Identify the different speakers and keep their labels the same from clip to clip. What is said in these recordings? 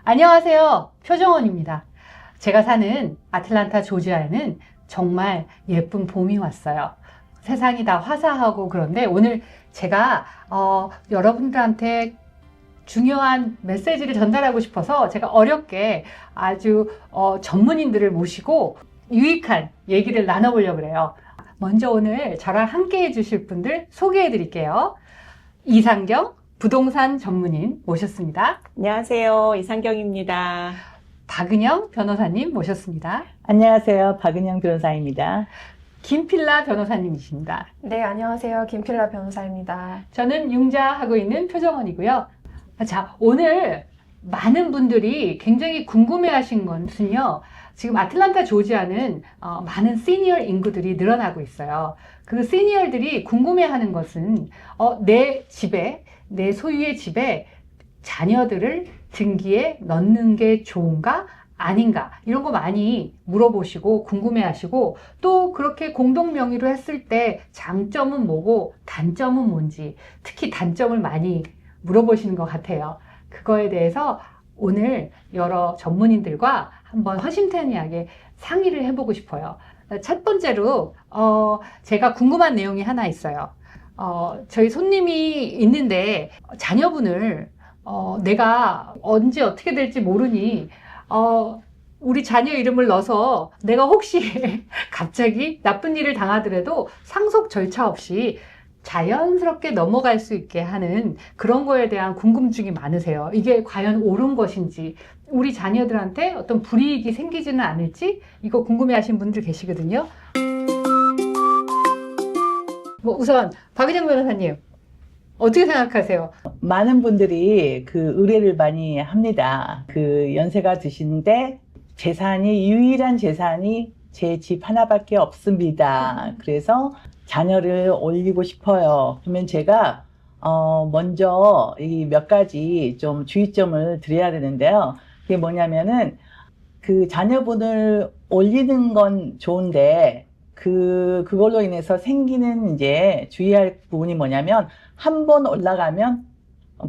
Speaker 1: 안녕하세요. 표정원입니다. 제가 사는 아틀란타 조지아에는 정말 예쁜 봄이 왔어요. 세상이 다 화사하고 그런데 오늘 제가 여러분들한테 중요한 메시지를 전달하고 싶어서 제가 어렵게 아주 전문인들을 모시고 유익한 얘기를 나눠보려고 그래요. 먼저 오늘 저랑 함께 해주실 분들 소개해 드릴게요. 이상경 부동산 전문인 모셨습니다.
Speaker 2: 안녕하세요. 이상경입니다.
Speaker 1: 박은영 변호사님 모셨습니다.
Speaker 3: 안녕하세요. 박은영 변호사입니다.
Speaker 1: 김필라 변호사님이십니다.
Speaker 4: 네, 안녕하세요. 김필라 변호사입니다.
Speaker 1: 저는 융자하고 있는 표정원이고요. 자, 오늘 많은 분들이 굉장히 궁금해하신 것은요. 지금 아틀란타 조지아는 많은 시니어 인구들이 늘어나고 있어요. 그 시니어들이 궁금해하는 것은 내 집에, 내 소유의 집에 자녀들을 등기에 넣는 게 좋은가? 아닌가? 이런 거 많이 물어보시고 궁금해하시고 또 그렇게 공동 명의로 했을 때 장점은 뭐고 단점은 뭔지 특히 단점을 많이 물어보시는 것 같아요. 그거에 대해서 오늘 여러 전문인들과 한번 허심탄회하게 상의를 해보고 싶어요. 첫 번째로 제가 궁금한 내용이 하나 있어요. 저희 손님이 있는데 자녀분을 내가 언제 어떻게 될지 모르니 우리 자녀 이름을 넣어서 내가 혹시 갑자기 나쁜 일을 당하더라도 상속 절차 없이 자연스럽게 넘어갈 수 있게 하는 그런 거에 대한 궁금증이 많으세요. 이게 과연 옳은 것인지, 우리 자녀들한테 어떤 불이익이 생기지는 않을지 이거 궁금해하시는 분들 계시거든요. 우선 박은영 변호사님 어떻게 생각하세요?
Speaker 3: 많은 분들이 그 의뢰를 많이 합니다. 그 연세가 드신데 유일한 재산이 제 집 하나밖에 없습니다. 그래서 자녀를 올리고 싶어요. 그러면 제가 먼저 이 몇 가지 좀 주의점을 드려야 되는데요. 그게 뭐냐면은 그 자녀분을 올리는 건 좋은데 그걸로 인해서 생기는 이제 주의할 부분이 뭐냐면 한 번 올라가면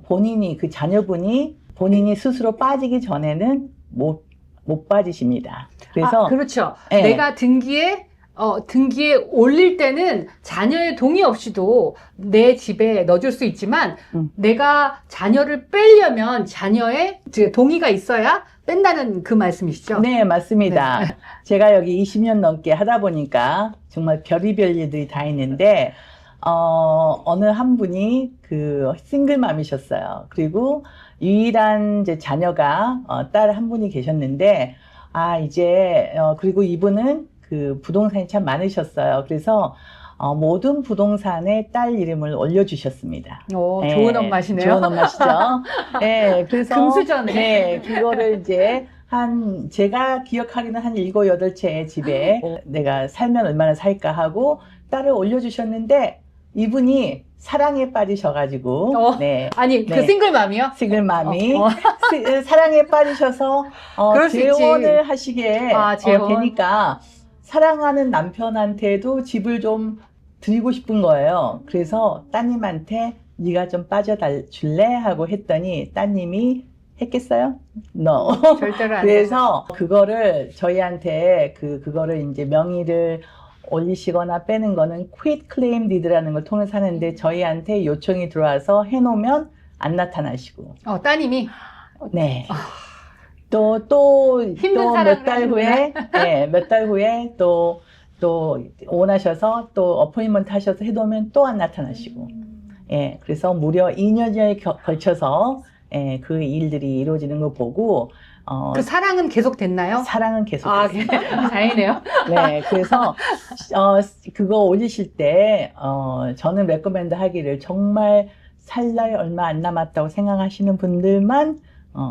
Speaker 3: 본인이 그 자녀분이 본인이 스스로 빠지기 전에는 못 빠지십니다. 그래서
Speaker 1: 그렇죠.
Speaker 3: 네.
Speaker 1: 내가 등기에 올릴 때는 자녀의 동의 없이도 내 집에 넣어줄 수 있지만 내가 자녀를 빼려면 자녀의 동의가 있어야 뺀다는 그 말씀이시죠?
Speaker 3: 네, 맞습니다.
Speaker 1: 네.
Speaker 3: 제가 여기 20년 넘게 하다 보니까 정말 별의별 일들이 다 있는데 어느 한 분이 그 싱글맘이셨어요. 그리고 유일한 이제 자녀가 딸 한 분이 계셨는데 그리고 이분은 그 부동산이 참 많으셨어요. 그래서 모든 부동산에 딸 이름을 올려주셨습니다. 네,
Speaker 1: 좋은 엄마시네요.
Speaker 3: 좋은 엄마시죠. 네, 그래서
Speaker 1: 금수저네.
Speaker 3: 네, 그거를 이제 제가 기억하기는 한 7, 8채 집에 내가 살면 얼마나 살까 하고 딸을 올려주셨는데 이분이 사랑에 빠지셔가지고
Speaker 1: 아니
Speaker 3: 네.
Speaker 1: 그 싱글맘이요?
Speaker 3: 싱글맘이 사랑에 빠지셔서
Speaker 1: 그럴 수 있지.
Speaker 3: 재혼을 하시게
Speaker 1: 재혼.
Speaker 3: 되니까 사랑하는 남편한테도 집을 좀 드리고 싶은 거예요. 그래서 따님한테 네가 좀 빠져줄래? 하고 했더니 따님이 했겠어요? No.
Speaker 1: 절대로 안
Speaker 3: 그래서 그거를 저희한테 그거를 이제 명의를 올리시거나 빼는 거는 quit claim deed라는 걸 통해서 하는데 저희한테 요청이 들어와서 해놓으면 안 나타나시고.
Speaker 1: 따님이
Speaker 3: 네. 또
Speaker 1: 힘든
Speaker 3: 몇 달
Speaker 1: 사랑을
Speaker 3: 후에, 네, 몇 달 후에 또 원하셔서 또 어포인먼트 하셔서 해놓으면 또 안 나타나시고. 예, 그래서 무려 2년여에 걸쳐서 그 일들이 이루어지는 걸 보고
Speaker 1: 그 사랑은 계속 됐나요?
Speaker 3: 사랑은 계속
Speaker 1: 다행이네요.
Speaker 3: 네, 그래서 그거 올리실 때 저는 레코멘드 하기를 정말 살 날 얼마 안 남았다고 생각하시는 분들만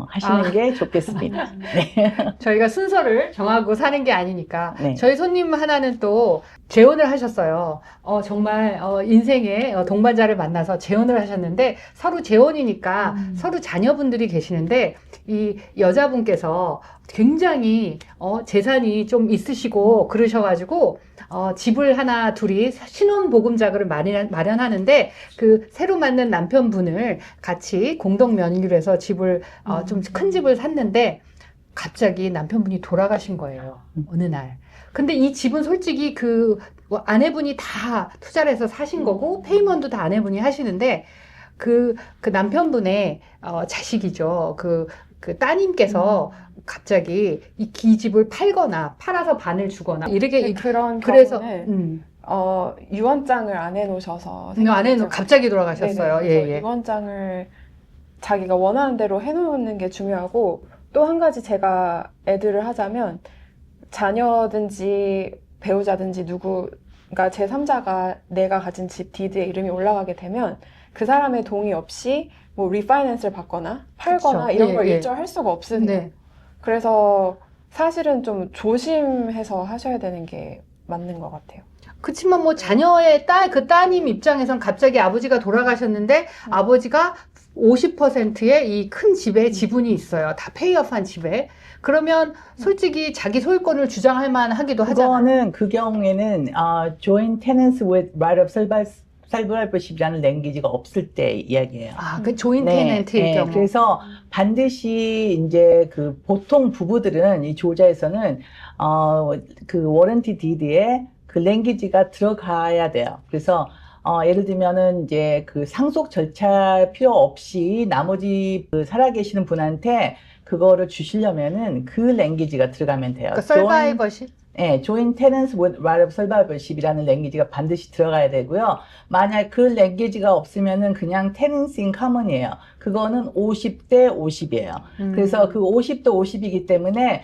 Speaker 3: 하시는 게 좋겠습니다. 네.
Speaker 1: 저희가 순서를 정하고 사는 게 아니니까
Speaker 3: 네.
Speaker 1: 저희 손님 하나는 또 재혼을 하셨어요. 정말 인생의 동반자를 만나서 재혼을 하셨는데 서로 재혼이니까 서로 자녀분들이 계시는데 이 여자분께서 굉장히 재산이 좀 있으시고 그러셔가지고 집을 하나 둘이 신혼보금자금을 마련하는데 그 새로 만난 남편분을 같이 공동 명의로 해서 집을 좀 큰 집을 샀는데 갑자기 남편분이 돌아가신 거예요. 어느 날. 근데 이 집은 솔직히 그 아내분이 다 투자를 해서 사신 거고 페이먼트도 다 아내분이 하시는데 그 남편분의 자식이죠. 그 따님께서 갑자기 이 집을 팔아서 반을 주거나 이렇게
Speaker 4: 그런
Speaker 1: 그래서
Speaker 4: 경우는 유언장을 안 해놓으셔서
Speaker 1: 아내는 갑자기 돌아가셨어요.
Speaker 4: 네네,
Speaker 1: 예,
Speaker 4: 그래서
Speaker 1: 예.
Speaker 4: 유언장을 자기가 원하는 대로 해놓는 게 중요하고 또 한 가지 제가 애들을 하자면 자녀든지 배우자든지 누구가 제3자가 내가 가진 집 디드에 이름이 올라가게 되면 그 사람의 동의 없이 뭐 리파이낸스를 받거나 팔거나
Speaker 1: 그쵸.
Speaker 4: 이런
Speaker 1: 예,
Speaker 4: 걸
Speaker 1: 예.
Speaker 4: 일절 수 없으세요.
Speaker 1: 네.
Speaker 4: 그래서 사실은 좀 조심해서 하셔야 되는 게 맞는 것 같아요.
Speaker 1: 그치만 뭐 자녀의 그 따님 입장에선 갑자기 아버지가 돌아가셨는데 아버지가 50%의 이 큰 집에 지분이 있어요. 다 페이업한 집에. 그러면 솔직히 자기 소유권을 주장할 만하기도 하잖아요.
Speaker 3: 그거는 그 경우에는 joint tenants with right of survivorship이라는 랭귀지가 없을 때 이야기예요.
Speaker 1: 그 조인 테넌트일 경우.
Speaker 3: 그래서 반드시 이제 그 보통 부부들은 이 조자에서는 그 워런티 디드에 그 랭귀지가 들어가야 돼요. 그래서 예를 들면은 이제 그 상속 절차 필요 없이 나머지 그 살아계시는 분한테 그거를 주시려면은 그 랭귀지가 들어가면 돼요.
Speaker 1: 그 서바이버십?
Speaker 3: 네, joint tenants with right of survivorship이라는 랭귀지가 반드시 들어가야 되고요. 만약 그 랭귀지가 없으면은 그냥 tenants in common이에요. 그거는 50대 50이에요. 그래서 그 50대 50이기 때문에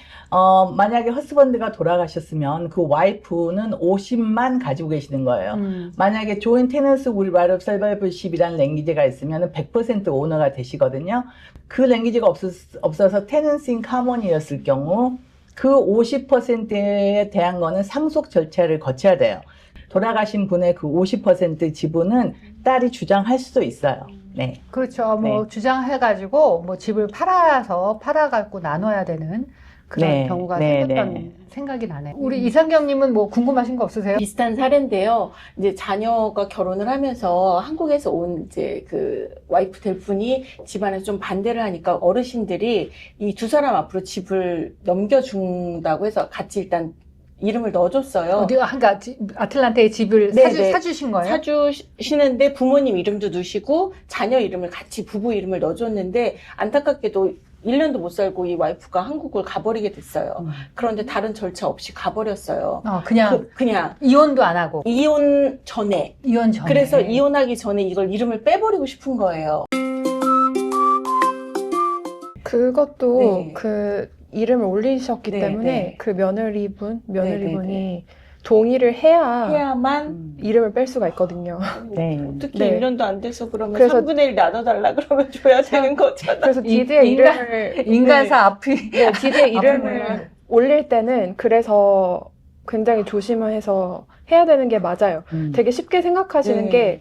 Speaker 3: 만약에 허스번드가 돌아가셨으면 그 와이프는 50만 가지고 계시는 거예요. 만약에 joint tenants with right of survivorship이라는 랭귀지가 있으면은 100% 오너가 되시거든요. 그 랭귀지가 없어서 tenants in common이었을 경우 그 50%에 대한 거는 상속 절차를 거쳐야 돼요. 돌아가신 분의 그 50% 지분은 딸이 주장할 수도 있어요. 네.
Speaker 1: 그렇죠. 뭐 주장해가지고 뭐 집을 팔아갖고 나눠야 되는 그런 경우가 생겼던 생각이 나네요. 우리 이상경님은 뭐 궁금하신 거 없으세요?
Speaker 2: 비슷한 사례인데요. 이제 자녀가 결혼을 하면서 한국에서 온 이제 그 와이프 될 분이 집안에서 좀 반대를 하니까 어르신들이 이 두 사람 앞으로 집을 넘겨준다고 해서 같이 일단 이름을 넣어줬어요.
Speaker 1: 그러니까 아틀란타에 집을
Speaker 2: 네네.
Speaker 1: 사주신 거예요?
Speaker 2: 사주시는데 부모님 이름도 넣으시고 자녀 이름을 같이 부부 이름을 넣어줬는데 안타깝게도 1년도 못 살고 이 와이프가 한국을 가버리게 됐어요. 그런데 다른 절차 없이 가버렸어요. 그냥
Speaker 1: 이혼도 안 하고.
Speaker 2: 이혼 전에.
Speaker 1: 이혼 전에.
Speaker 2: 그래서 이혼하기 전에 이걸 이름을 빼버리고 싶은 거예요.
Speaker 4: 그것도
Speaker 2: 네.
Speaker 4: 그 이름을 올리셨기
Speaker 2: 네,
Speaker 4: 때문에
Speaker 2: 네.
Speaker 4: 그 며느리분이
Speaker 2: 네.
Speaker 4: 동의를
Speaker 2: 해야만
Speaker 4: 이름을 뺄 수가 있거든요.
Speaker 2: 특히
Speaker 4: 네.
Speaker 2: 1년도 안 돼서 그러면
Speaker 4: 그래서
Speaker 2: 3분의 1 나눠달라 그러면 줘야 되는 거잖아.
Speaker 4: 그래서 디드의 이름을
Speaker 1: 인간사 앞이
Speaker 4: 네, 디드의 이름을 올릴 때는 그래서 굉장히 조심해서 해야 되는 게 맞아요. 되게 쉽게 생각하시는
Speaker 2: 네.
Speaker 4: 게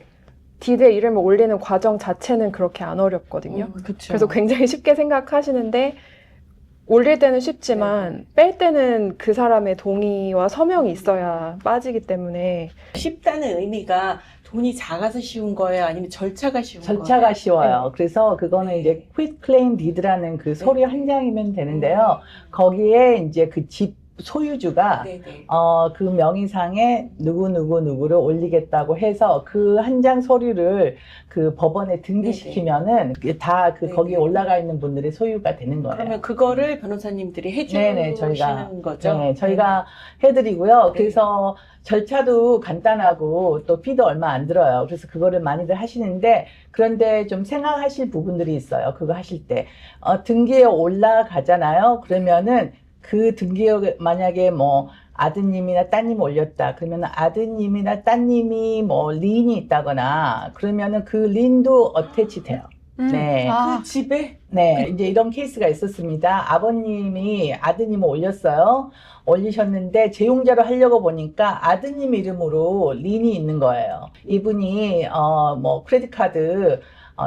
Speaker 4: 디드의 이름을 올리는 과정 자체는 그렇게 안 어렵거든요.
Speaker 2: 그쵸.
Speaker 4: 그래서 굉장히 쉽게 생각하시는데 올릴 때는 쉽지만 뺄 때는 그 사람의 동의와 서명이 있어야 빠지기 때문에
Speaker 2: 쉽다는 의미가 돈이 작아서 쉬운 거예요? 아니면 절차가 쉬운 거예요?
Speaker 3: 절차가 쉬워요. 그래서 그거는 이제 quit claim deed라는 그 서류 한 장이면 되는데요. 거기에 이제 그 집 소유주가
Speaker 2: 네네.
Speaker 3: 그 명의상에 누구를 올리겠다고 해서 그 한 장 서류를 그 법원에 등기시키면은 다 그
Speaker 2: 네네.
Speaker 3: 거기에 올라가 있는 분들의 소유가 되는 거예요.
Speaker 2: 그러면 그거를 변호사님들이
Speaker 3: 네네,
Speaker 2: 해주시는 거죠?
Speaker 3: 네, 저희가 해드리고요. 그래서 절차도 간단하고 또 피도 얼마 안 들어요. 그래서 그거를 많이들 하시는데 그런데 좀 생각하실 부분들이 있어요. 그거 하실 때 등기에 올라가잖아요. 그러면은 그 등기에 만약에 뭐 아드님이나 따님 올렸다. 그러면 아드님이나 따님이 뭐 린이 있다거나 그러면은 그 린도 어태치 돼요. 네.
Speaker 1: 아,
Speaker 2: 그 집에
Speaker 3: 네, 이제 이런 케이스가 있었습니다. 아버님이 아드님을 올렸어요. 올리셨는데 재용자로 하려고 보니까 아드님 이름으로 린이 있는 거예요. 이분이 뭐 크레딧 카드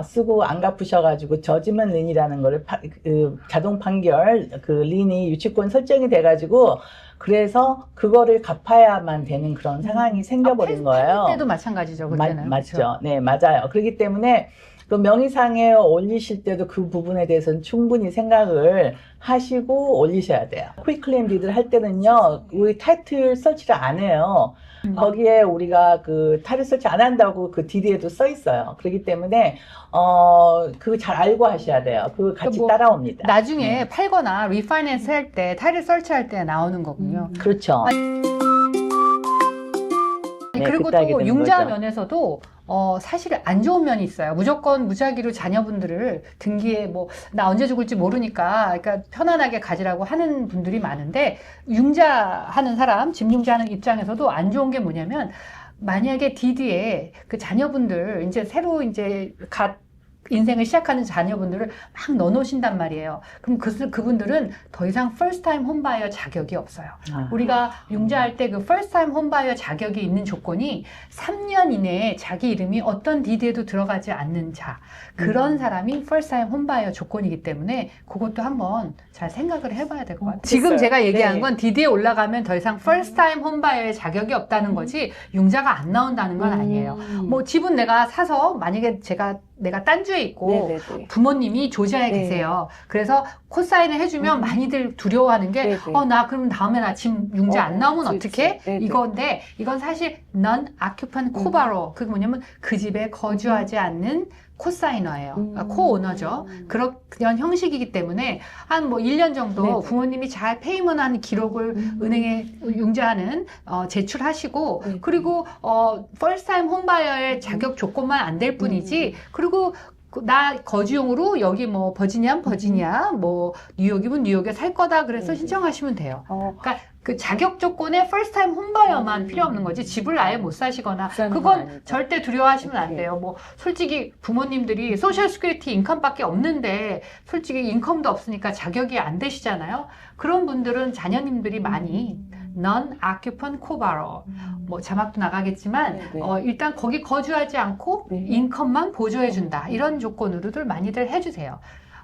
Speaker 3: 쓰고 안 갚으셔가지고 저지먼 린이라는 거를 그 자동 판결 그 린이 유치권 설정이 돼가지고 그래서 그거를 갚아야만 되는 그런 상황이 생겨버린 거예요.
Speaker 1: 때도 마찬가지죠. 그때는.
Speaker 3: 맞죠. 네, 맞아요. 그렇기 때문에 그 명의상에 올리실 때도 그 부분에 대해서는 충분히 생각을 하시고 올리셔야 돼요. 쿠이클레임 디드를 할 때는요, 우리 타이틀 설치를 안 해요. 거기에 우리가 그 타이틀 설치 안 한다고 그 디드에도 써 있어요. 그렇기 때문에 그거 잘 알고 하셔야 돼요. 그거 같이
Speaker 1: 뭐
Speaker 3: 따라옵니다.
Speaker 1: 나중에
Speaker 3: 네.
Speaker 1: 팔거나 리파이낸스 할 때, 타이틀 설치할 때 나오는 거군요.
Speaker 3: 그렇죠. 네,
Speaker 1: 그리고
Speaker 3: 그때 하게
Speaker 1: 또
Speaker 3: 되는
Speaker 1: 융자
Speaker 3: 거죠.
Speaker 1: 면에서도 사실 안 좋은 면이 있어요. 무조건 무작위로 자녀분들을 등기에 뭐 나 언제 죽을지 모르니까 그러니까 편안하게 가지라고 하는 분들이 많은데 융자하는 사람, 집융자하는 입장에서도 안 좋은 게 뭐냐면 만약에 디드에 그 자녀분들 이제 새로 이제 인생을 시작하는 자녀분들을 막 넣어놓으신단 말이에요. 그럼 그분들은 더 이상 first time home buyer 자격이 없어요.
Speaker 3: 아.
Speaker 1: 우리가 융자할 때 그 first time home buyer 자격이 있는 조건이 3년 이내에 자기 이름이 어떤 디드에도 들어가지 않는 자, 그런 사람이 first time home buyer 조건이기 때문에 그것도 한번 잘 생각을 해봐야 될 것 같아요. 지금
Speaker 2: 됐어요.
Speaker 1: 제가 얘기한
Speaker 2: 네.
Speaker 1: 건 디드에 올라가면 더 이상 first time home buyer의 자격이 없다는 거지 융자가 안 나온다는 건 아니에요. 뭐 집은 내가 사서 만약에 내가 딴주에 있고
Speaker 2: 네네네.
Speaker 1: 부모님이 조지아에
Speaker 2: 네.
Speaker 1: 계세요. 그래서 코사인을 해주면 많이들 두려워하는 게
Speaker 2: 네네.
Speaker 1: 나 그럼 다음에 나 집 융자 안 나오면
Speaker 2: 그렇지.
Speaker 1: 어떡해?
Speaker 2: 네네.
Speaker 1: 이건데 이건 사실 non-occupant co-borrower. 그게 뭐냐면 그 집에 거주하지 않는 코사이너예요. 코오너죠. 그런 형식이기 때문에 한 뭐 1년 정도
Speaker 2: 네네.
Speaker 1: 부모님이 잘 페이먼한 기록을 은행에 융자하는 제출하시고
Speaker 2: 네.
Speaker 1: 그리고 first time home buyer의 자격 조건만 안 될 뿐이지 그리고 나 거주용으로 여기 뭐 버지니아면 버지니아 뭐 뉴욕이면 뉴욕에 살 거다 그래서
Speaker 2: 네.
Speaker 1: 신청하시면 돼요. 그러니까 그 자격 조건에 first time home buyer만 필요 없는 거지 집을 아예 못 사시거나
Speaker 2: 사는 건
Speaker 1: 그건
Speaker 2: 아니죠.
Speaker 1: 절대 두려워하시면 안
Speaker 2: 네.
Speaker 1: 돼요. 뭐 솔직히 부모님들이 소셜 스큐리티 인컴밖에 없는데 솔직히 인컴도 없으니까 자격이 안 되시잖아요. 그런 분들은 자녀님들이 많이 non-occupant co-borrower 뭐 자막도 나가겠지만
Speaker 2: 네네.
Speaker 1: 일단 거기 거주하지 않고
Speaker 2: 네.
Speaker 1: 인컴만 보조해준다 이런 조건으로들 많이들 해주세요.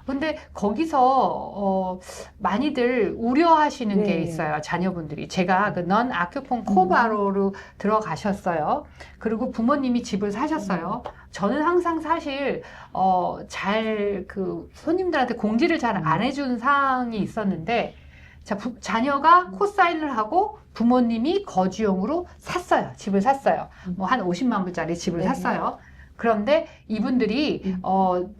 Speaker 1: 근데 거기서 많이들 우려하시는 게
Speaker 2: 네.
Speaker 1: 있어요. 자녀분들이. 제가 그 non-occupant co-borrower로 들어가셨어요. 그리고 부모님이 집을 사셨어요. 저는 항상 사실 잘 그 손님들한테 공지를 잘 안 해준 사항이 있었는데 자녀가 코사인을 하고 부모님이 거주용으로 샀어요. 집을 샀어요. 뭐 한 50만 불짜리 집을
Speaker 2: 네.
Speaker 1: 샀어요. 그런데 이분들이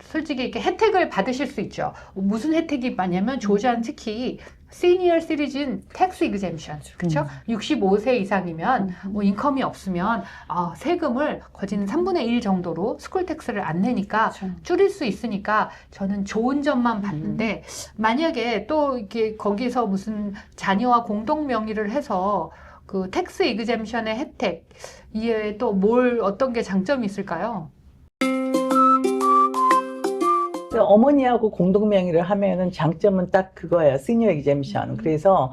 Speaker 1: 솔직히 이렇게 혜택을 받으실 수 있죠. 무슨 혜택이 많냐면 조지아는 특히 시니어 시리즌 텍스 이그젬션 그렇죠? 65세 이상이면 뭐 인컴이 없으면 세금을 거진 3분의 1 정도로 스쿨 텍스를 안 내니까
Speaker 2: 그렇죠.
Speaker 1: 줄일 수 있으니까 저는 좋은 점만 봤는데 만약에 또 이렇게 거기서 무슨 자녀와 공동 명의를 해서 그 텍스 이그젬션의 혜택 이외에 또 어떤 게 장점이 있을까요?
Speaker 3: 어머니하고 공동명의를 하면은 장점은 딱 그거예요. 시니어 exemption. 그래서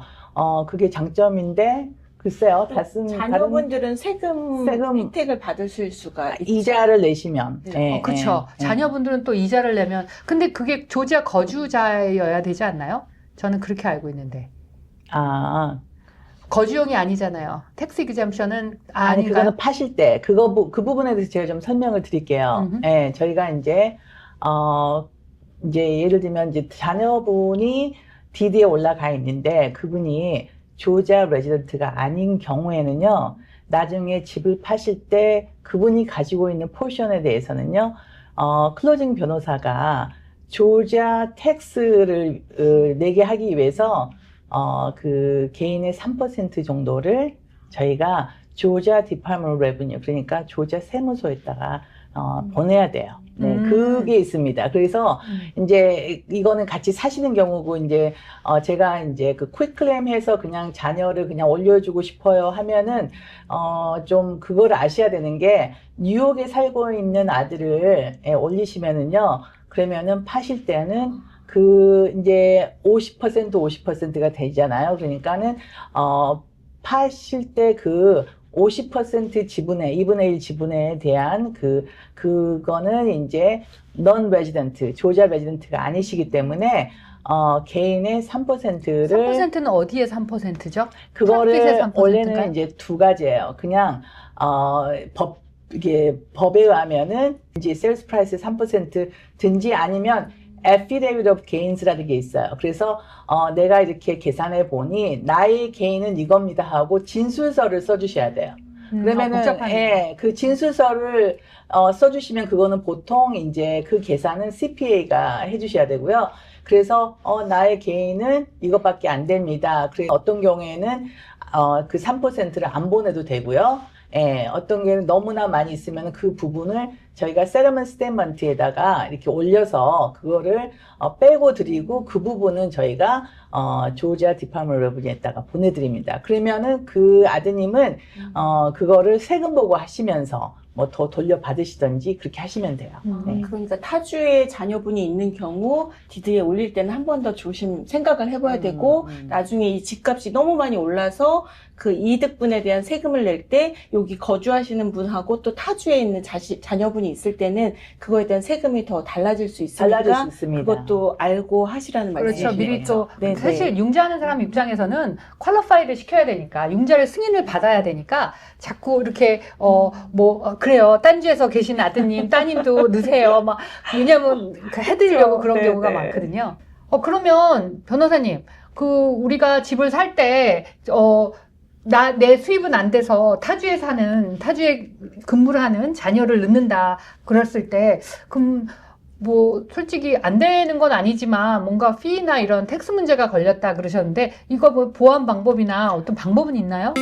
Speaker 3: 그게 장점인데 글쎄요.
Speaker 2: 자녀분들은 세금 혜택을 받으실 수가 있죠.
Speaker 3: 이자를 내시면.
Speaker 2: 네.
Speaker 1: 그렇죠. 자녀분들은 또 이자를 내면 근데 그게 조지아 거주자여야 되지 않나요? 저는 그렇게 알고 있는데. 거주용이 아니잖아요. 텍스 이그젬션은
Speaker 3: 아니 그거는 파실 때 그 부분에 대해서 제가 좀 설명을 드릴게요. 예, 저희가 이제 예를 들면 이제 자녀분이 디드에 올라가 있는데 그분이 조지아 레지던트가 아닌 경우에는요. 나중에 집을 파실 때 그분이 가지고 있는 포션에 대해서는요. 클로징 변호사가 조지아 텍스를 내게 하기 위해서 그 개인의 3% 정도를 저희가 조지아 디파먼트 레브뉴 그러니까 조지아 세무서에다가 보내야 돼요. 네, 그게 있습니다. 그래서 이제 이거는 같이 사시는 경우고 이제 제가 이제 그 퀵클레임 해서 그냥 자녀를 그냥 올려주고 싶어요 하면은 좀 그걸 아셔야 되는 게 뉴욕에 살고 있는 아들을 올리시면은요. 그러면은 파실 때는 그 이제 50%가 되잖아요. 그러니까는 파실 때 그 50% 지분에 2분의 1 지분에 대한 그거는 이제 non resident 조지아 레지던트가 아니시기 때문에 개인의 3%를
Speaker 1: 3%는 어디에 3%죠?
Speaker 3: 그거를
Speaker 1: 프로핏의 3%인가요?
Speaker 3: 원래는 이제 두 가지예요. 그냥 이게 법에 의하면은 이제 세일스 프라이스 3%든지 아니면 affidavit of gains라는 게 있어요. 그래서 내가 이렇게 계산해 보니 나의 개인은 이겁니다 하고 진술서를 써주셔야 돼요. 그러면은
Speaker 1: 복잡하네요.
Speaker 3: 그 진술서를 써주시면 그거는 보통 이제 그 계산은 CPA가 해주셔야 되고요. 그래서 나의 개인은 이것밖에 안 됩니다. 그래서 어떤 경우에는 그 3%를 안 보내도 되고요. 예, 어떤 경우에는 너무나 많이 있으면 그 부분을 저희가 세ttlement 스테이트먼트에다가 이렇게 올려서 그거를 빼고 드리고 그 부분은 저희가 조지아 디파먼트 레비뉴에다가 보내드립니다. 그러면은 그 아드님은 그거를 세금 보고 하시면서 뭐 더 돌려받으시던지 그렇게 하시면 돼요. 네.
Speaker 2: 그러니까 타주의 자녀분이 있는 경우 디드에 올릴 때는 한 번 더 생각을 해봐야 되고 나중에 이 집값이 너무 많이 올라서 그 이득분에 대한 세금을 낼 때 여기 거주하시는 분하고 또 타주에 있는 자녀분이 있을 때는 그거에 대한 세금이 더 달라질 수 있으니까
Speaker 3: 달라질 수 있습니다.
Speaker 2: 그것도 알고 하시라는
Speaker 1: 그렇죠.
Speaker 2: 말씀이시네요.
Speaker 1: 미리 또
Speaker 2: 네,
Speaker 1: 사실
Speaker 2: 네.
Speaker 1: 융자하는 사람 입장에서는 퀄리파이를 시켜야 되니까 융자를 승인을 받아야 되니까 자꾸 이렇게 그래요. 딴지에서 계신 아드님, 따님도 넣으세요. 막 왜냐면 해드리려고 그런
Speaker 3: 네,
Speaker 1: 경우가
Speaker 3: 네.
Speaker 1: 많거든요. 그러면 변호사님, 우리가 집을 살 때 내 수입은 안 돼서 타주에 근무를 하는 자녀를 넣는다 그랬을 때 그럼 뭐 솔직히 안 되는 건 아니지만 뭔가 피나 이런 텍스 문제가 걸렸다 그러셨는데 이거 뭐 보완 방법이나 어떤 방법은 있나요?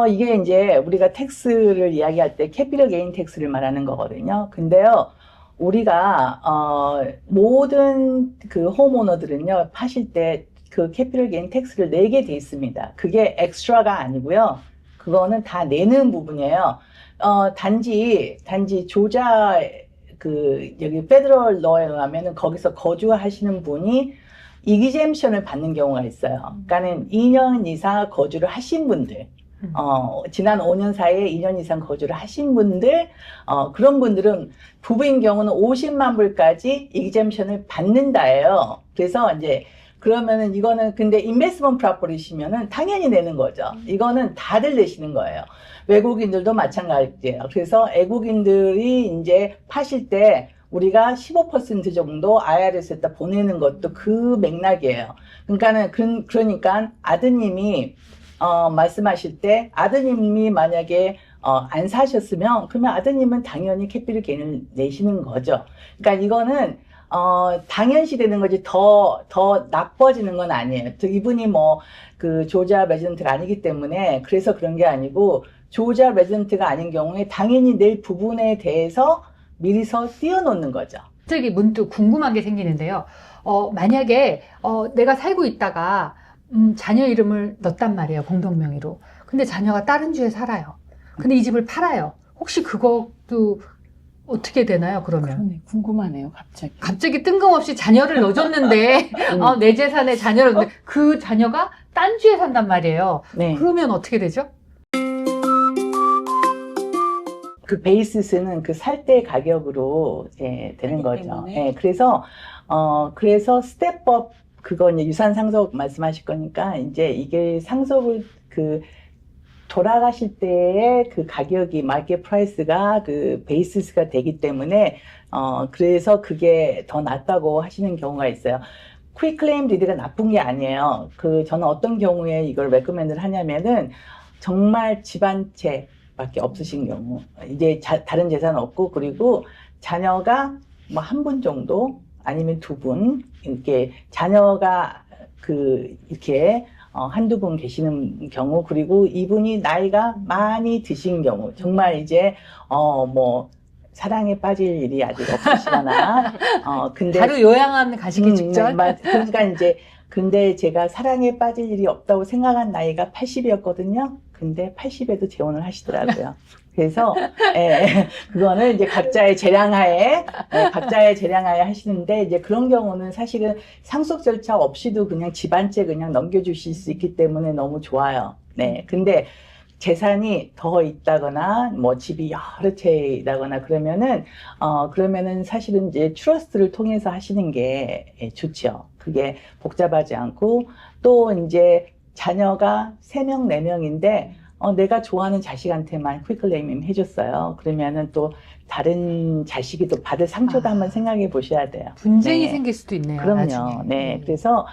Speaker 3: 이게 이제 우리가 텍스를 이야기할 때 캐피털 게인 텍스를 말하는 거거든요. 근데요, 우리가 모든 그 홈오너들은요 파실 때 그 캐피털 게인 텍스를 내게 돼 있습니다. 그게 엑스트라가 아니고요. 그거는 다 내는 부분이에요. 단지 조자 여기 페더럴 러에 의하면은 거기서 거주하시는 분이 이기젬션을 받는 경우가 있어요. 그러니까는 2년 이상 거주를 하신 분들, 지난 5년 사이에 2년 이상 거주를 하신 분들, 그런 분들은 부부인 경우는 50만 불까지 이기젬션을 받는다예요. 그래서 이제 그러면은 이거는 근데 인베스트먼트 프로퍼티시면은 당연히 내는 거죠. 이거는 다들 내시는 거예요. 외국인들도 마찬가지예요. 그래서 애국인들이 이제 파실 때 우리가 15% 정도 IRS에다 보내는 것도 그 맥락이에요. 그러니까 아드님이 말씀하실 때 아드님이 만약에 안 사셨으면 그러면 아드님은 당연히 캐피털 게인을 내시는 거죠. 그러니까 이거는 당연시 되는 거지 더 나빠지는 건 아니에요. 이분이 뭐 그 조지아 레지던트가 아니기 때문에 그래서 그런 게 아니고 조지아 레지던트가 아닌 경우에 당연히 낼 부분에 대해서 미리서 띄워놓는 거죠.
Speaker 1: 갑자기 문득 궁금한 게 생기는데요. 만약에 내가 살고 있다가 자녀 이름을 넣었단 말이에요. 공동명의로. 근데 자녀가 다른 주에 살아요. 근데 이 집을 팔아요. 혹시 그것도 어떻게 되나요, 그러면?
Speaker 2: 그러네, 궁금하네요, 갑자기.
Speaker 1: 갑자기 뜬금없이 자녀를 넣어줬는데, 내 재산에 자녀를 넣는데, 그 자녀가 딴 주에 산단 말이에요.
Speaker 3: 네.
Speaker 1: 그러면 어떻게 되죠?
Speaker 3: 그 베이시스는 그 살 때 가격으로 되는 거죠.
Speaker 2: 때문에.
Speaker 3: 예, 그래서 스텝업 그거 이제 유산 상속 말씀하실 거니까 이제 이게 상속을 돌아가실 때의 그 가격이 마켓 프라이스가 그 베이시스가 되기 때문에 그래서 그게 더 낫다고 하시는 경우가 있어요. 퀵 클레임 디드가 나쁜 게 아니에요. 저는 어떤 경우에 이걸 레코멘드를 하냐면은 정말 집안채 밖에 없으신 경우, 이제 다른 재산 없고, 그리고 자녀가 뭐 한 분 정도, 아니면 두 분, 이렇게 자녀가 이렇게 한두 분 계시는 경우, 그리고 이분이 나이가 많이 드신 경우, 정말 이제, 사랑에 빠질 일이 아직 없으시거나, 근데.
Speaker 1: 바로 요양원 가시기 직전?
Speaker 3: 그러니까 이제, 근데 제가 사랑에 빠질 일이 없다고 생각한 나이가 80이었거든요. 근데 80에도 재혼을 하시더라고요. 그래서 그거는 이제 각자의 재량하에 하시는데 이제 그런 경우는 사실은 상속 절차 없이도 그냥 집 한 채 그냥 넘겨주실 수 있기 때문에 너무 좋아요. 네, 근데 재산이 더 있다거나 뭐 집이 여러 채 있다거나 그러면은 사실은 이제 트러스트를 통해서 하시는 게 좋죠. 그게 복잡하지 않고 또 이제 자녀가 3명, 4명인데 내가 좋아하는 자식한테만 퀵클레임 해줬어요. 그러면은 또 다른 자식이 또 받을 상처도 한번 생각해 보셔야 돼요.
Speaker 1: 분쟁이
Speaker 3: 네.
Speaker 1: 생길 수도 있네요.
Speaker 3: 그럼요.
Speaker 1: 나중에.
Speaker 3: 네. 그래서,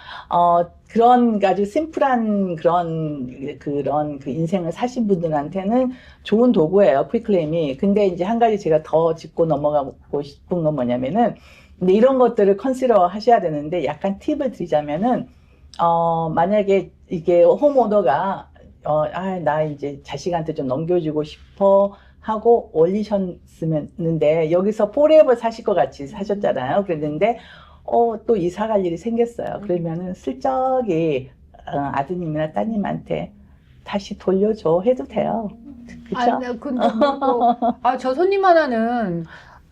Speaker 3: 그런 아주 심플한 그런 그 인생을 사신 분들한테는 좋은 도구예요. 퀵클레임이. 근데 이제 한 가지 제가 더 짚고 넘어가고 싶은 건 뭐냐면은, 근데 이런 것들을 컨시더 하셔야 되는데 약간 팁을 드리자면은, 만약에 이게 홈오너가, 나 이제 자식한테 좀 넘겨주고 싶어 하고 올리셨는데, 여기서 포레버 사실 것 같이 사셨잖아요. 그랬는데, 또 이사 갈 일이 생겼어요. 그러면은 슬쩍이 아드님이나 따님한테 다시 돌려줘 해도 돼요. 그쵸?
Speaker 1: 근데 저 손님 하나는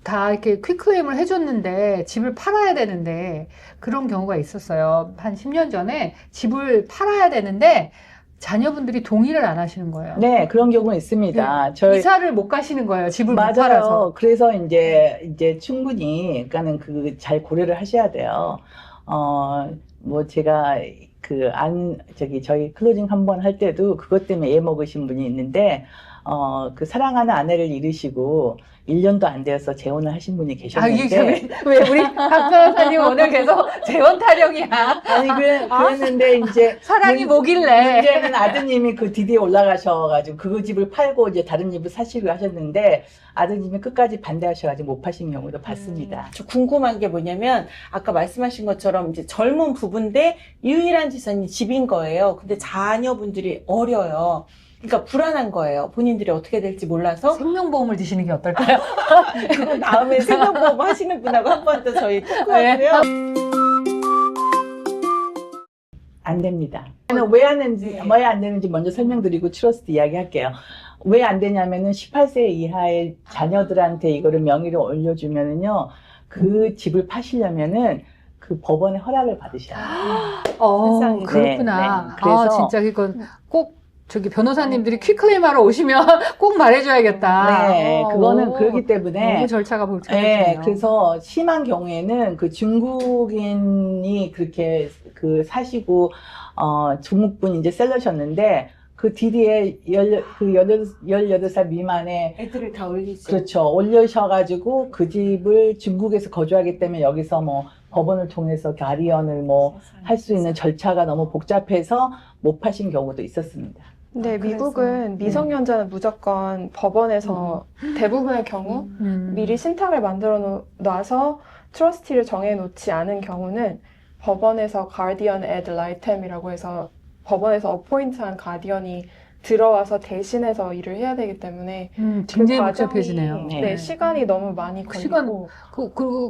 Speaker 1: 다 이렇게 퀵클레임을 해줬는데 집을 팔아야 되는데 그런 경우가 있었어요. 한 10년 전에 집을 팔아야 되는데 자녀분들이 동의를 안 하시는 거예요.
Speaker 3: 네, 그런 경우는 있습니다.
Speaker 1: 이사를 못 가시는 거예요. 집을 못
Speaker 3: 맞아요.
Speaker 1: 팔아서.
Speaker 3: 그래서 이제 충분히, 그러니까는 잘 고려를 하셔야 돼요. 뭐 제가 저희 클로징 한번 할 때도 그것 때문에 애 먹으신 분이 있는데, 그 사랑하는 아내를 잃으시고 1년도 안 되어서 재혼을 하신 분이 계셨는데.
Speaker 1: 왜 우리 박 변호사님 오늘 계속 재혼 타령이야?
Speaker 3: 아니, 그랬는데 이제.
Speaker 1: 사랑이 뭐길래?
Speaker 3: 문제는 아드님이 그 DD에 올라가셔가지고 그 집을 팔고 이제 다른 집을 사시고 하셨는데 아드님이 끝까지 반대하셔가지고 못 파신 경우도 봤습니다.
Speaker 2: 저 궁금한 게 뭐냐면 아까 말씀하신 것처럼 이제 젊은 부부인데 유일한 재산이 집인 거예요. 근데 자녀분들이 어려요. 그러니까 불안한 거예요. 본인들이 어떻게 될지 몰라서.
Speaker 1: 생명보험을 드시는 게 어떨까요?
Speaker 2: 그건 다음에 생명보험 하시는 분하고 한 번 더 저희 토크하고요.
Speaker 3: 안 됩니다. 왜 안 되는지 먼저 설명드리고 트러스트 이야기 할게요. 왜 안 되냐면은 18세 이하의 자녀들한테 이거를 명의로 올려주면은요, 그 집을 파시려면은 그 법원의 허락을 받으셔야 돼요. 세상에.
Speaker 1: 그렇구나.
Speaker 3: 네. 그래서
Speaker 1: 진짜 이건 꼭 변호사님들이 퀵클레임 하러 오시면 꼭 말해줘야겠다.
Speaker 3: 네, 그거는 그렇기 때문에.
Speaker 1: 너무 절차가
Speaker 3: 네,
Speaker 1: 복잡해요.
Speaker 3: 그래서 심한 경우에는 그 중국인이 그렇게 사시고, 중국분 이제 셀러셨는데, 그 DD에 18살 미만의
Speaker 2: 애들을 다 올리죠.
Speaker 3: 그렇죠. 올려셔가지고 그 집을 중국에서 거주하기 때문에 여기서 뭐 법원을 통해서 가리언을 뭐 할 수 있는 절차가 너무 복잡해서 못 파신 경우도 있었습니다.
Speaker 4: 근데
Speaker 2: 그래서,
Speaker 4: 미국은 미성년자는 무조건 법원에서 대부분의 경우 미리 신탁을 만들어 놔서 트러스티를 정해놓지 않은 경우는 법원에서 가디언 애드 라이템이라고 해서 법원에서 어포인트한 가디언이 들어와서 대신해서 일을 해야 되기 때문에
Speaker 1: 굉장히
Speaker 4: 그
Speaker 1: 복잡해지네요.
Speaker 4: 과정이,
Speaker 3: 네.
Speaker 4: 시간이 너무 많이 걸리고
Speaker 1: 시간-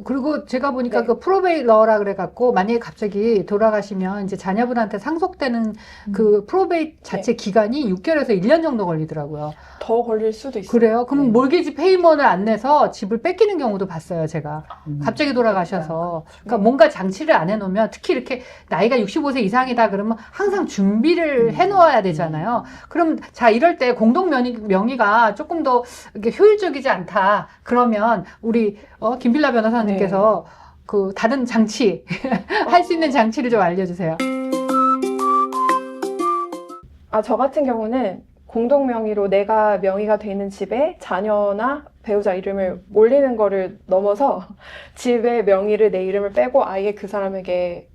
Speaker 1: 그리고 제가 보니까
Speaker 4: 네.
Speaker 1: 그 프로베이트 러라 그래갖고 만약에 갑자기 돌아가시면 이제 자녀분한테 상속되는 그 프로베이트 자체 기간이 6개월에서 1년 정도 걸리더라고요.
Speaker 4: 더 걸릴 수도 있어요.
Speaker 1: 그래요? 그럼
Speaker 4: 네.
Speaker 1: 몰게지 페이먼을 안 내서 집을 뺏기는 경우도 봤어요, 제가. 갑자기 돌아가셔서. 그러니까 뭔가 장치를 안 해놓으면 특히 이렇게 나이가 65세 이상이다 그러면 항상 준비를 해놓아야 되잖아요. 그럼 자, 이럴 때 공동 명의가 조금 더 이렇게 효율적이지 않다. 그러면 우리 김빌라 변호사님께서 그 다른 장치 할 수 있는 장치를 좀 알려주세요.
Speaker 4: 저 같은 경우는 공동 명의로 내가 명의가 돼 있는 집에 자녀나 배우자 이름을 올리는 거를 넘어서 집의 명의를 내 이름을 빼고 아예 그 사람에게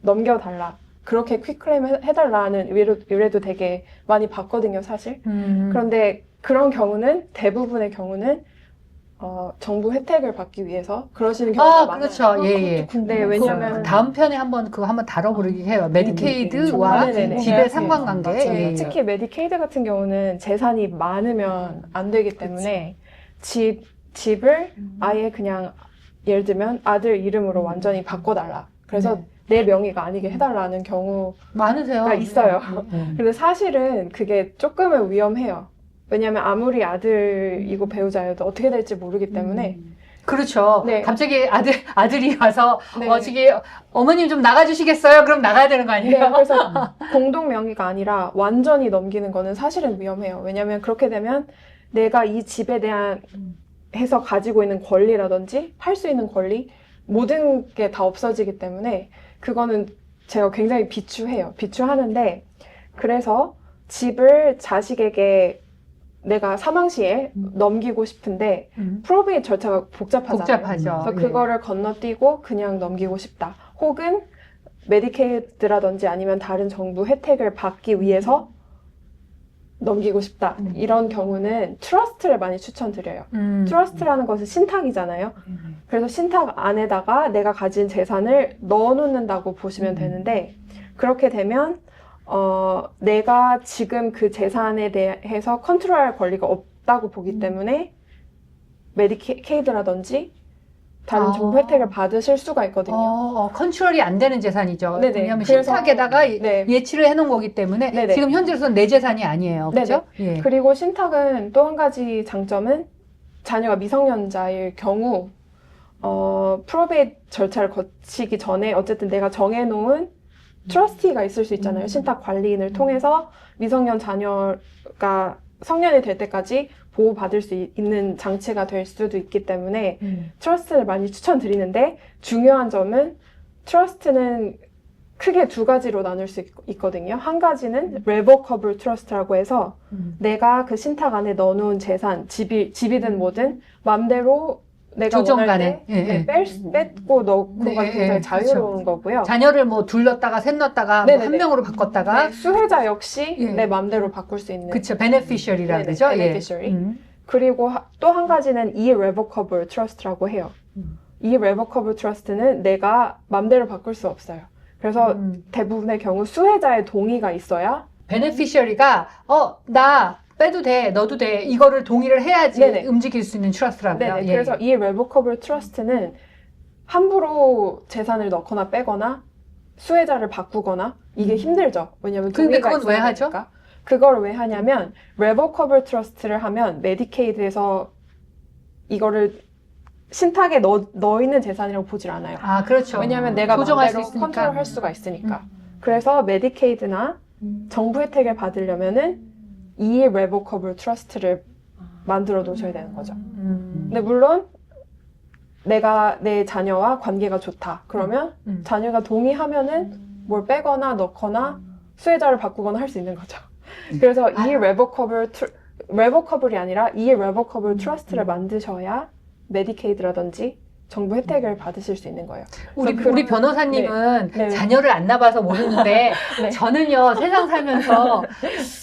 Speaker 4: 넘겨달라. 그렇게 퀵클레임 해달라는 의뢰도 되게 많이 받거든요, 사실. 그런데 그런 경우는 대부분의 경우는 정부 혜택을 받기 위해서 그러시는 경우가 많아요.
Speaker 1: 그렇죠. 예.
Speaker 4: 네, 왜냐면
Speaker 1: 다음 편에 한번 다뤄보기 해요. 메디케이드와
Speaker 4: 네네네.
Speaker 1: 집의 상관관계.
Speaker 2: 맞아요.
Speaker 1: 예.
Speaker 4: 특히 메디케이드 같은 경우는 재산이 많으면 안 되기 때문에 집을 아예 그냥 예를 들면 아들 이름으로 완전히 바꿔달라. 그래서 내 명의가 아니게 해달라는 경우가
Speaker 1: 많으세요.
Speaker 4: 있어요.
Speaker 1: 네.
Speaker 4: 근데 사실은 그게 조금은 위험해요. 왜냐하면 아무리 아들이고 배우자여도 어떻게 될지 모르기 때문에
Speaker 1: 그렇죠.
Speaker 4: 네.
Speaker 1: 갑자기 아들이 와서,
Speaker 4: 네.
Speaker 1: 저기, 어머님 좀 나가주시겠어요? 그럼 나가야 되는 거
Speaker 4: 네,
Speaker 1: 아니에요?
Speaker 4: 그래서 공동 명의가 아니라 완전히 넘기는 거는 사실은 위험해요. 왜냐하면 그렇게 되면 내가 이 집에 대한 해서 가지고 있는 권리라든지 팔 수 있는 권리 모든 게 다 없어지기 때문에 그거는 제가 굉장히 비추해요. 비추하는데 그래서 집을 자식에게 내가 사망 시에 넘기고 싶은데 프로베이트 절차가 복잡하잖아요.
Speaker 1: 복잡하죠.
Speaker 4: 그래서 그거를 건너뛰고 그냥 넘기고 싶다. 혹은 메디케이드라든지 아니면 다른 정부 혜택을 받기 위해서 넘기고 싶다. 이런 경우는 트러스트를 많이 추천드려요. 트러스트라는 것은 신탁이잖아요. 그래서 신탁 안에다가 내가 가진 재산을 넣어놓는다고 보시면 되는데 그렇게 되면 내가 지금 그 재산에 대해서 컨트롤할 권리가 없다고 보기 때문에 메디케이드라든지 다른 정부 혜택을 받으실 수가 있거든요.
Speaker 1: 컨트롤이 안 되는 재산이죠.
Speaker 4: 네네.
Speaker 1: 왜냐하면
Speaker 4: 그래서-
Speaker 1: 신탁에다가
Speaker 4: 네.
Speaker 1: 예치를 해놓은 거기 때문에
Speaker 4: 네네.
Speaker 1: 지금 현재로서는 내 재산이 아니에요. 그렇죠? 예.
Speaker 4: 그리고 신탁은 또 한 가지 장점은 자녀가 미성년자일 경우 프로베이트 절차를 거치기 전에 어쨌든 내가 정해놓은 트러스티가 있을 수 있잖아요. 신탁 관리인을 통해서 미성년 자녀가 성년이 될 때까지 보호받을 수 있는 장치가 될 수도 있기 때문에 트러스트를 많이 추천드리는데 중요한 점은 트러스트는 크게 두 가지로 나눌 수 있거든요. 한 가지는 레버커블 트러스트라고 해서 내가 그 신탁 안에 넣어놓은 재산, 집이든 뭐든 마음대로 내가
Speaker 1: 조정
Speaker 4: 원할
Speaker 1: 가능.
Speaker 4: 때
Speaker 1: 예, 예.
Speaker 4: 뺏고 넣고가
Speaker 1: 네,
Speaker 4: 굉장히
Speaker 1: 예,
Speaker 4: 자유로운 거고요.
Speaker 1: 자녀를 뭐 둘 넣었다가 셋 넣었다가 뭐
Speaker 4: 네네네.
Speaker 1: 한 명으로 바꿨다가
Speaker 4: 네, 수혜자 역시
Speaker 1: 예.
Speaker 4: 내 마음대로 바꿀 수 있는.
Speaker 1: 그쵸, 베네피셜이라
Speaker 4: 네네,
Speaker 1: 그러죠.
Speaker 4: beneficiary. 그리고 또 한 가지는 irrevocable trust라고 해요. irrevocable trust는 내가 맘대로 바꿀 수 없어요. 그래서 대부분의 경우 수혜자의 동의가 있어야
Speaker 1: 베네피셜이가 나 빼도 돼, 넣어도 돼. 이거를 동의를 해야지
Speaker 4: 네네.
Speaker 1: 움직일 수 있는 트러스트라고요.
Speaker 4: 네네.
Speaker 1: 예.
Speaker 4: 그래서 irrevocable trust는 함부로 재산을 넣거나 빼거나 수혜자를 바꾸거나 이게 힘들죠. 왜냐면
Speaker 1: 근데
Speaker 4: 동의가
Speaker 1: 그건 왜
Speaker 4: 있어야
Speaker 1: 하죠?
Speaker 4: 되니까. 그걸 왜 하냐면 revocable trust를 하면 메디케이드에서 이거를 신탁에 넣어 있는 재산이라고 보질 않아요.
Speaker 1: 아, 그렇죠.
Speaker 4: 왜냐면 내가
Speaker 1: 조정할 수
Speaker 4: 마음대로
Speaker 1: 있으니까.
Speaker 4: 컨트롤할 수가 있으니까. 그래서 메디케이드나 정부 혜택을 받으려면은 이 irrevocable trust를 만들어 놓으셔야 되는 거죠. 근데 물론 내가 내 자녀와 관계가 좋다. 그러면 자녀가 동의하면은 뭘 빼거나 넣거나 수혜자를 바꾸거나 할 수 있는 거죠. 그래서 이 revocable이 아니라 이 irrevocable trust를 만드셔야 메디케이드라든지 정부 혜택을 받으실 수 있는 거예요.
Speaker 1: 우리
Speaker 4: 그런-
Speaker 1: 변호사님은
Speaker 4: 네. 네.
Speaker 1: 자녀를 안 낳아봐서 모르는데
Speaker 4: 네.
Speaker 1: 저는요 세상 살면서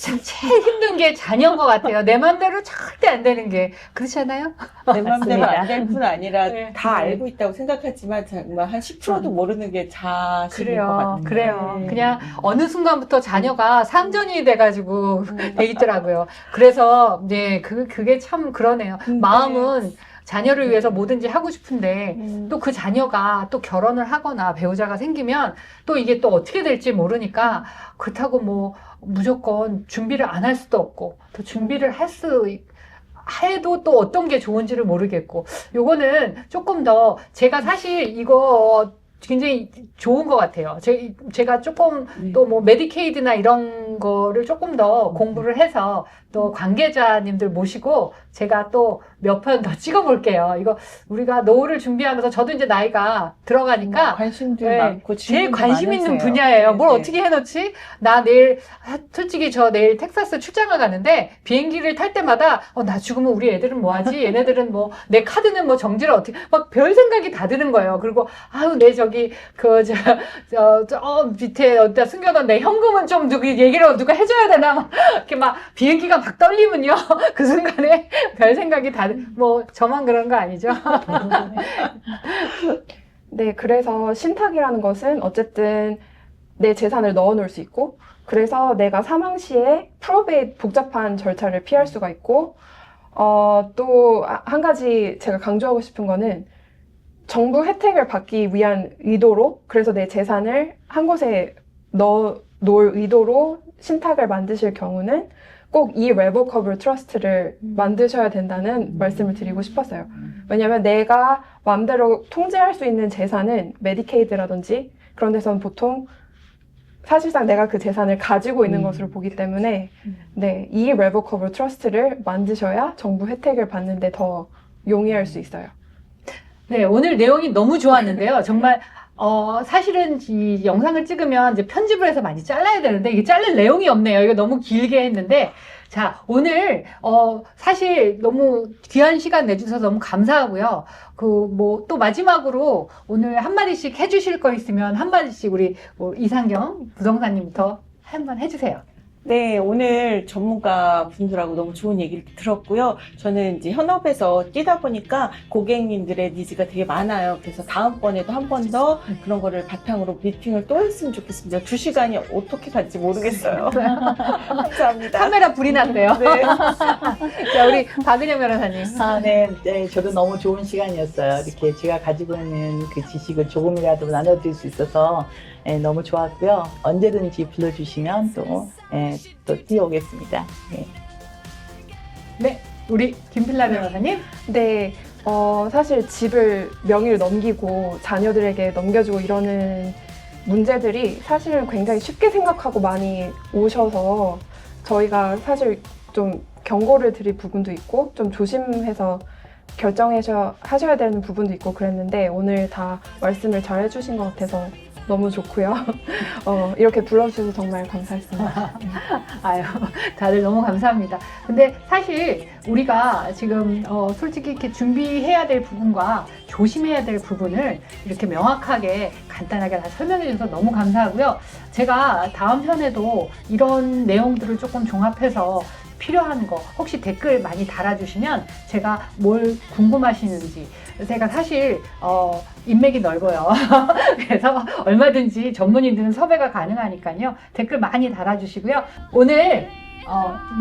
Speaker 1: 참 제일 힘든 게 자녀인 것 같아요. 내 마음대로 절대 안 되는 게 그렇지 않아요?
Speaker 2: 내 맘대로
Speaker 3: 맞습니다.
Speaker 2: 안 될 뿐 아니라
Speaker 1: 네.
Speaker 2: 다
Speaker 1: 네.
Speaker 2: 알고 있다고 생각하지만 정말 한 10%도 모르는 게 자신일 것 같아요.
Speaker 1: 그래요.
Speaker 2: 네.
Speaker 1: 그냥 어느 순간부터 자녀가 상전이 돼가지고 돼 있더라고요. 그래서 네 그게 참 그러네요. 마음은 자녀를 위해서 뭐든지 하고 싶은데 또 그 자녀가 또 결혼을 하거나 배우자가 생기면 또 이게 또 어떻게 될지 모르니까 그렇다고 뭐 무조건 준비를 안 할 수도 없고 또 준비를 해도 또 어떤 게 좋은지를 모르겠고 요거는 조금 더 제가 사실 이거 굉장히 좋은 것 같아요. 제가 조금 또 뭐 메디케이드나 이런 거를 조금 더 공부를 해서 또 관계자님들 모시고 제가 또 몇 편 더 찍어볼게요. 이거 우리가 노후를 준비하면서 저도 이제 나이가 들어가니까
Speaker 2: 관심도
Speaker 1: 네,
Speaker 2: 많고
Speaker 1: 제일
Speaker 2: 질문도
Speaker 1: 관심 있는
Speaker 2: 많으세요.
Speaker 1: 분야예요. 뭘
Speaker 2: 네.
Speaker 1: 어떻게 해놓지? 나 내일 솔직히 저 내일 텍사스 출장을 가는데 비행기를 탈 때마다 나 죽으면 우리 애들은 뭐하지? 얘네들은 뭐 내 카드는 뭐 정지를 어떻게 막 별 생각이 다 드는 거예요. 그리고 아유 내 저기 밑에 어디다 숨겨둔 내 현금은 좀 얘기를 누가 해줘야 되나 막 이렇게 막 비행기가 막 떨리면요 그 순간에 별 생각이 다 뭐 저만 그런 거 아니죠?
Speaker 4: 네, 그래서 신탁이라는 것은 어쨌든 내 재산을 넣어 놓을 수 있고, 그래서 내가 사망 시에 프로베이트 복잡한 절차를 피할 수가 있고, 또 한 가지 제가 강조하고 싶은 거는 정부 혜택을 받기 위한 의도로, 그래서 내 재산을 한 곳에 넣어 놓을 의도로 신탁을 만드실 경우는 꼭 이 irrevocable trust를 만드셔야 된다는 말씀을 드리고 싶었어요. 왜냐면 내가 마음대로 통제할 수 있는 재산은 메디케이드라든지 그런 데서는 보통 사실상 내가 그 재산을 가지고 있는 것으로 보기 때문에 네, 이 irrevocable trust를 만드셔야 정부 혜택을 받는데 더 용이할 수 있어요.
Speaker 1: 네, 오늘 내용이 너무 좋았는데요. 정말 사실은 이 영상을 찍으면 이제 편집을 해서 많이 잘라야 되는데 이게 자를 내용이 없네요. 이거 너무 길게 했는데 자, 오늘 사실 너무 귀한 시간 내주셔서 너무 감사하고요. 또 마지막으로 오늘 한마디씩 해주실 거 있으면 한마디씩 우리 이상경 부동산님부터 한번 해주세요.
Speaker 2: 네, 오늘 전문가 분들하고 너무 좋은 얘기를 들었고요. 저는 이제 현업에서 뛰다 보니까 고객님들의 니즈가 되게 많아요. 그래서 다음번에도 한 번 더 그런 거를 바탕으로 미팅을 또 했으면 좋겠습니다. 2시간이 어떻게 갈지 모르겠어요. 감사합니다.
Speaker 1: 카메라 불이 났대요.
Speaker 2: 네.
Speaker 1: 자, 우리 박은영 변호사님.
Speaker 3: 네, 저도 너무 좋은 시간이었어요. 이렇게 제가 가지고 있는 그 지식을 조금이라도 나눠드릴 수 있어서 너무 좋았고요. 언제든지 불러주시면 또 뛰어오겠습니다. 네.
Speaker 1: 네, 우리 김필라 변호사님.
Speaker 4: 네, 사실 집을 명의를 넘기고 자녀들에게 넘겨주고 이러는 문제들이 사실은 굉장히 쉽게 생각하고 많이 오셔서 저희가 사실 좀 경고를 드릴 부분도 있고 좀 조심해서 하셔야 되는 부분도 있고 그랬는데 오늘 다 말씀을 잘 해주신 것 같아서 너무 좋고요. 이렇게 불러주셔서 정말 감사했습니다.
Speaker 1: 아유, 다들 너무 감사합니다. 근데 사실 우리가 지금 솔직히 이렇게 준비해야 될 부분과 조심해야 될 부분을 이렇게 명확하게 간단하게 다 설명해 주셔서 너무 감사하고요. 제가 다음 편에도 이런 내용들을 조금 종합해서 필요한 거 혹시 댓글 많이 달아주시면 제가 뭘 궁금하시는지 제가 사실 인맥이 넓어요. 그래서 얼마든지 전문인들은 섭외가 가능하니까요. 댓글 많이 달아주시고요. 오늘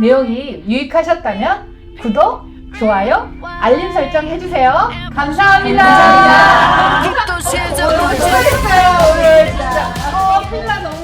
Speaker 1: 내용이 유익하셨다면 구독, 좋아요, 알림 설정 해주세요. 감사합니다.
Speaker 5: 감사합니다.
Speaker 1: 오늘 수고하셨어요. 오늘 진짜 필라 너무